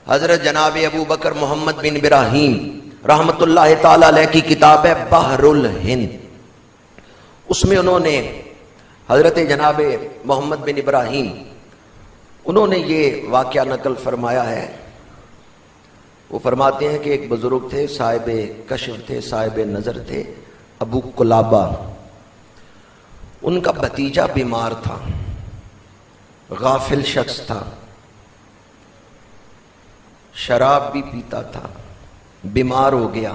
حضرت جناب ابو بکر محمد بن ابراہیم رحمت اللہ تعالی علیہ کی کتاب ہے بحر الہند، اس میں انہوں نے حضرت جناب محمد بن ابراہیم انہوں نے یہ واقعہ نقل فرمایا ہے۔ وہ فرماتے ہیں کہ ایک بزرگ تھے، صاحب کشف تھے، صاحب نظر تھے، ابو قلابہ۔ ان کا بھتیجا بیمار تھا، غافل شخص تھا، شراب بھی پیتا تھا، بیمار ہو گیا۔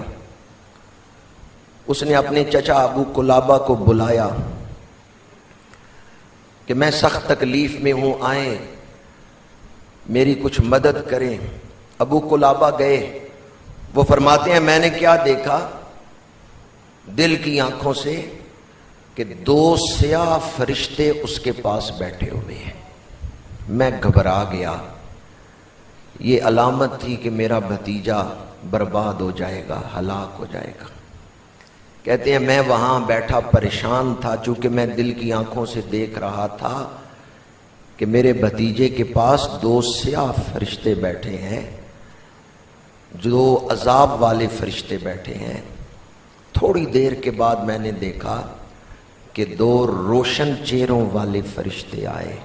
اس نے اپنے چچا ابو قلابہ کو بلایا کہ میں سخت تکلیف میں ہوں، آئیں میری کچھ مدد کریں۔ ابو قلابہ گئے۔ وہ فرماتے ہیں میں نے کیا دیکھا دل کی آنکھوں سے کہ دو سیاہ فرشتے اس کے پاس بیٹھے ہوئے ہیں۔ میں گھبرا گیا، یہ علامت تھی کہ میرا بھتیجا برباد ہو جائے گا، ہلاک ہو جائے گا۔ کہتے ہیں میں وہاں بیٹھا پریشان تھا، چونکہ میں دل کی آنکھوں سے دیکھ رہا تھا کہ میرے بھتیجے کے پاس دو سیاہ فرشتے بیٹھے ہیں، جو عذاب والے فرشتے بیٹھے ہیں۔ تھوڑی دیر کے بعد میں نے دیکھا کہ دو روشن چہروں والے فرشتے آئے،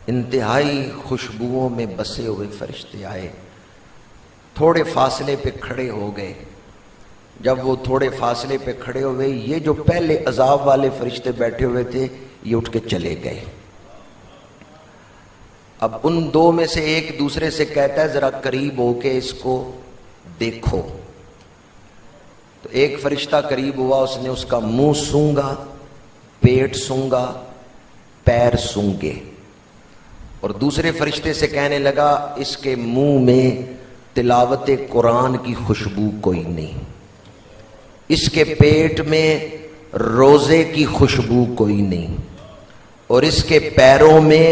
انتہائی خوشبوؤں میں بسے ہوئے فرشتے آئے، تھوڑے فاصلے پہ کھڑے ہو گئے۔ جب وہ تھوڑے فاصلے پہ کھڑے ہوئے، یہ جو پہلے عذاب والے فرشتے بیٹھے ہوئے تھے یہ اٹھ کے چلے گئے۔ اب ان دو میں سے ایک دوسرے سے کہتا ہے ذرا قریب ہو کے اس کو دیکھو۔ تو ایک فرشتہ قریب ہوا، اس نے اس کا منہ سونگا، پیٹ سونگا، پیر سونگے، اور دوسرے فرشتے سے کہنے لگا اس کے منہ میں تلاوت قرآن کی خوشبو کوئی نہیں، اس کے پیٹ میں روزے کی خوشبو کوئی نہیں، اور اس کے پیروں میں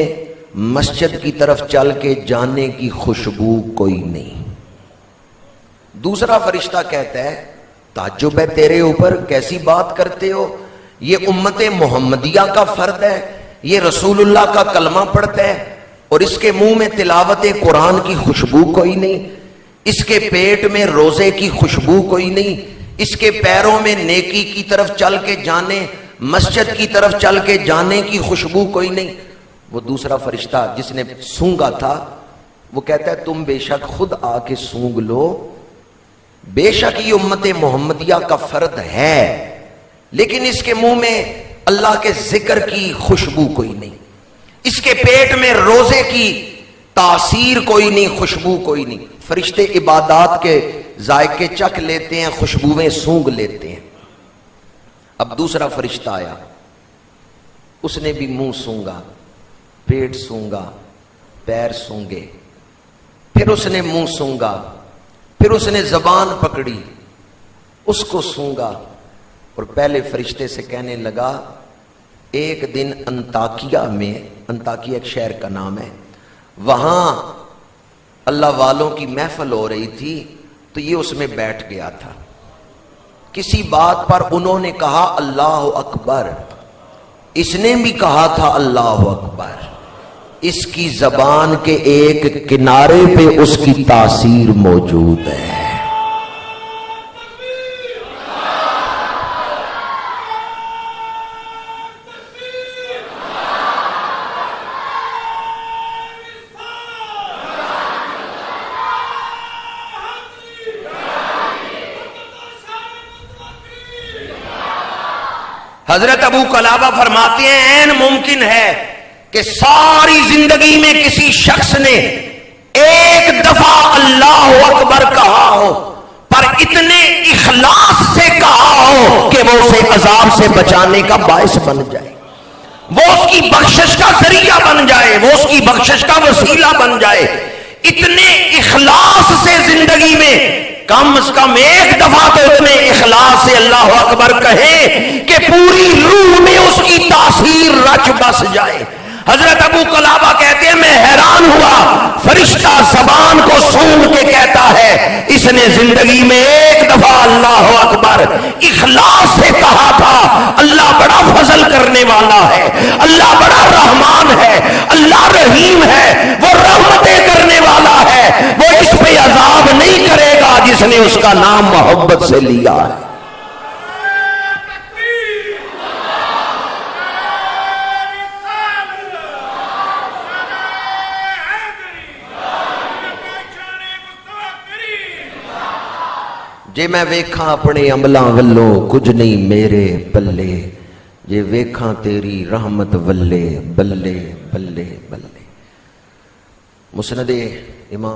مسجد کی طرف چل کے جانے کی خوشبو کوئی نہیں۔ دوسرا فرشتہ کہتا ہے تعجب ہے تیرے اوپر، کیسی بات کرتے ہو، یہ امت محمدیہ کا فرد ہے، یہ رسول اللہ کا کلمہ پڑھتا ہے، اور اس کے منہ میں تلاوت قرآن کی خوشبو کوئی نہیں، اس کے پیٹ میں روزے کی خوشبو کوئی نہیں، اس کے پیروں میں نیکی کی طرف چل کے جانے، مسجد کی طرف چل کے جانے کی خوشبو کوئی نہیں۔ وہ دوسرا فرشتہ جس نے سونگا تھا وہ کہتا ہے تم بے شک خود آ کے سونگ لو، بے شک یہ امت محمدیہ کا فرد ہے، لیکن اس کے منہ میں اللہ کے ذکر کی خوشبو کوئی نہیں، اس کے پیٹ میں روزے کی تاثیر کوئی نہیں، خوشبو کوئی نہیں۔ فرشتے عبادات کے ذائقے چکھ لیتے ہیں، خوشبویں سونگ لیتے ہیں۔ اب دوسرا فرشتہ آیا، اس نے بھی منہ سونگا، پیٹ سونگا، پیر سونگے، پھر اس نے منہ سونگا، پھر اس نے زبان پکڑی، اس کو سونگا، اور پہلے فرشتے سے کہنے لگا ایک دن انطاکیہ میں، انطاکیہ ایک شہر کا نام ہے، وہاں اللہ والوں کی محفل ہو رہی تھی، تو یہ اس میں بیٹھ گیا تھا۔ کسی بات پر انہوں نے کہا اللہ اکبر، اس نے بھی کہا تھا اللہ اکبر، اس کی زبان کے ایک کنارے پہ اس کی تاثیر موجود ہے۔ حضرت ابو قلابہ فرماتے ہیں این ممکن ہے کہ ساری زندگی میں کسی شخص نے ایک دفعہ اللہ اکبر کہا ہو، پر اتنے اخلاص سے کہا ہو کہ وہ اسے عذاب سے بچانے کا باعث بن جائے، وہ اس کی بخشش کا ذریعہ بن جائے، وہ اس کی بخشش کا وسیلہ بن جائے۔ اتنے اخلاص سے زندگی میں کم از کم ایک دفعہ تو اتنے اخلاص سے اللہ اکبر کہیں کہ پوری روح میں اس کی تاثیر رچ بس جائے۔ حضرت ابو قلابہ کہتے ہیں میں حیران ہوا، فرشتہ زبان کو سونگ کے کہتا ہے اس نے زندگی میں ایک دفعہ اللہ اکبر اخلاص سے کہا تھا۔ اللہ بڑا فضل کرنے والا ہے، اللہ بڑا رحمان ہے، اللہ رحیم ہے، وہ رحمتیں کرنے والا ہے۔ نے اس کا نام محبت سے لیا ہے۔ جے میں ویکھاں اپنے عملاں ولوں کچھ نہیں میرے پلے، جے ویکھاں تیری رحمت ولے بلے بلے بلے۔ مسند امام